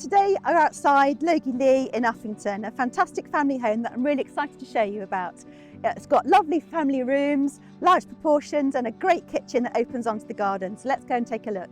today we're outside Logielea in Uffington, a fantastic family home that I'm really excited to show you about. It's got lovely family rooms, large proportions and a great kitchen that opens onto the garden. So let's go and take a look.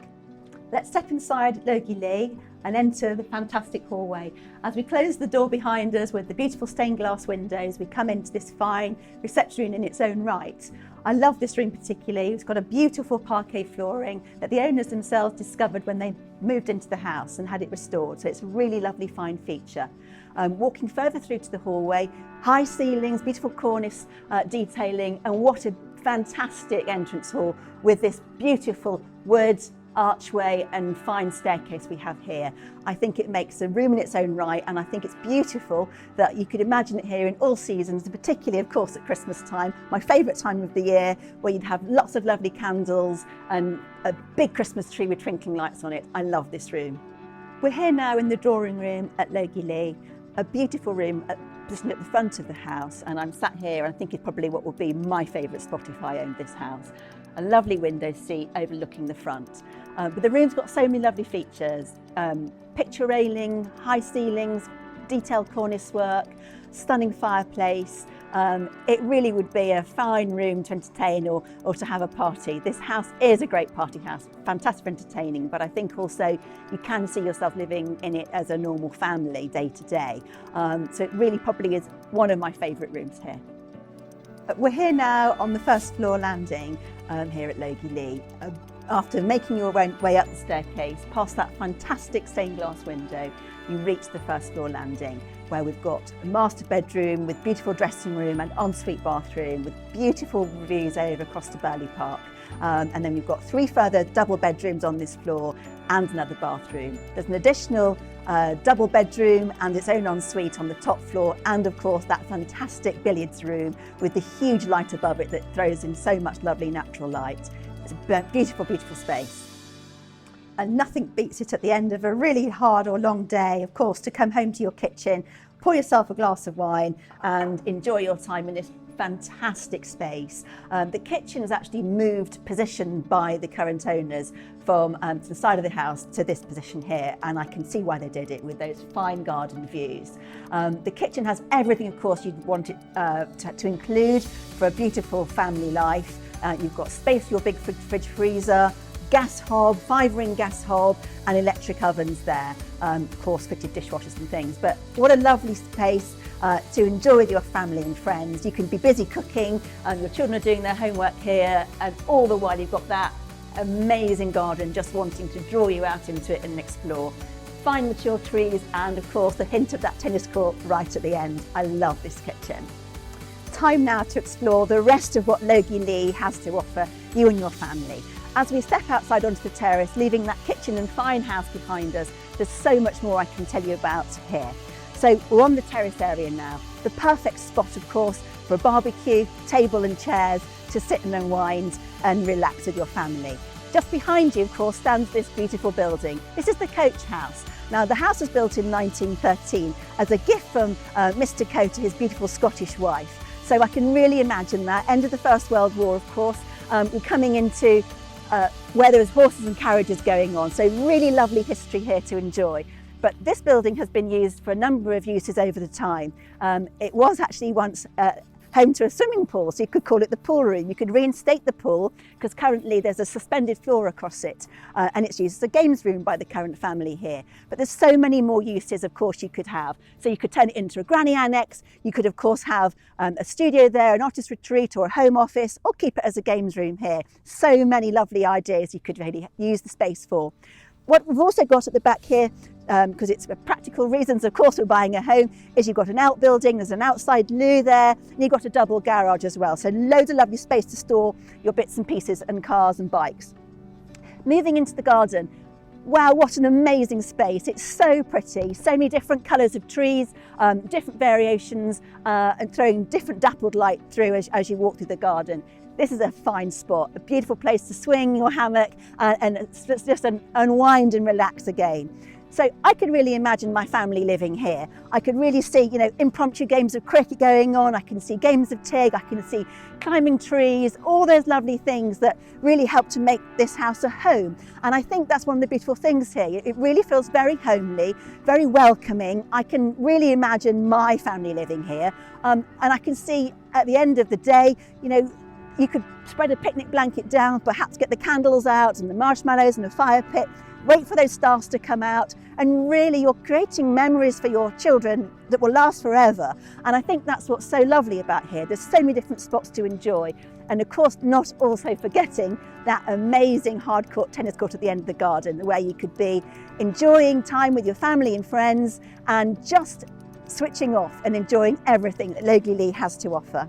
Let's step inside Logielea and enter the fantastic hallway. As we close the door behind us with the beautiful stained glass windows, we come into this fine reception room in its own right. I love this room particularly. It's got a beautiful parquet flooring that the owners themselves discovered when they moved into the house and had it restored. So it's a really lovely fine feature. Walking further through to the hallway, high ceilings, beautiful cornice detailing, and what a fantastic entrance hall with this beautiful wood archway and fine staircase we have here. I think it makes a room in its own right, and I think it's beautiful that you could imagine it here in all seasons, particularly of course at Christmas time, my favourite time of the year, where you'd have lots of lovely candles and a big Christmas tree with twinkling lights on it. I love this room. We're here now in the drawing room at Logielea, a beautiful room positioned at the front of the house, and I'm sat here and I think it's probably what would be my favourite spot if I owned this house. A lovely window seat overlooking the front. But the room's got so many lovely features. Picture railing, high ceilings, detailed cornice work, stunning fireplace. It really would be a fine room to entertain or to have a party. This house is a great party house, fantastic for entertaining, but I think also you can see yourself living in it as a normal family day to day. So it really probably is one of my favourite rooms here. We're here now on the first floor landing here at Logielea. After making your way up the staircase, past that fantastic stained glass window, you reach the first floor landing, where we've got a master bedroom with beautiful dressing room and ensuite bathroom with beautiful views over across to Burley Park. And then we've got 3 further double bedrooms on this floor and another bathroom. There's an additional double bedroom and its own ensuite on the top floor, and of course that fantastic billiards room with the huge light above it that throws in so much lovely natural light. It's a beautiful, beautiful space. And nothing beats it at the end of a really hard or long day, of course, to come home to your kitchen, pour yourself a glass of wine and enjoy your time in this fantastic space. The kitchen is actually moved position by the current owners from to the side of the house to this position here, and I can see why they did it with those fine garden views. The kitchen has everything, of course, you'd want it to include for a beautiful family life. You've got space for your big fridge freezer, gas hob, 5-ring gas hob and electric ovens there, of course fitted dishwashers and things. But what a lovely space to enjoy with your family and friends. You can be busy cooking, your children are doing their homework here, and all the while you've got that amazing garden just wanting to draw you out into it and explore. Fine mature trees and of course the hint of that tennis court right at the end. I love this kitchen. Time now to explore the rest of what Logielea has to offer you and your family. As we step outside onto the terrace, leaving that kitchen and fine house behind us, there's so much more I can tell you about here. So we're on the terrace area now, the perfect spot of course for a barbecue, table and chairs to sit and unwind and relax with your family. Just behind you of course stands this beautiful building. This is the Coach House. Now the house was built in 1913 as a gift from Mr. Coe to his beautiful Scottish wife. So I can really imagine that, end of the First World War of course, we're coming into where there was horses and carriages going on. So really lovely history here to enjoy. But this building has been used for a number of uses over the time. It was actually once home to a swimming pool, so you could call it the pool room. You could reinstate the pool because currently there's a suspended floor across it and it's used as a games room by the current family here. But there's so many more uses of course you could have. So you could turn it into a granny annex, you could of course have a studio there, an artist retreat or a home office, or keep it as a games room here. So many lovely ideas you could really use the space for. What we've also got at the back here, because it's for practical reasons, of course, we're buying a home, is you've got an outbuilding, there's an outside loo there, and you've got a double garage as well. So loads of lovely space to store your bits and pieces and cars and bikes. Moving into the garden, wow, what an amazing space. It's so pretty, so many different colours of trees, different variations, and throwing different dappled light through as you walk through the garden. This is a fine spot, a beautiful place to swing your hammock and just unwind and relax again. So I could really imagine my family living here. I could really see, impromptu games of cricket going on. I can see games of tig. I can see climbing trees, all those lovely things that really help to make this house a home. And I think that's one of the beautiful things here. It really feels very homely, very welcoming. I can really imagine my family living here. And I can see at the end of the day, you could spread a picnic blanket down, perhaps get the candles out and the marshmallows and a fire pit, wait for those stars to come out, and really you're creating memories for your children that will last forever. And I think that's what's so lovely about here. There's so many different spots to enjoy. And of course, not also forgetting that amazing hard court tennis court at the end of the garden, where you could be enjoying time with your family and friends and just switching off and enjoying everything that Logielea has to offer.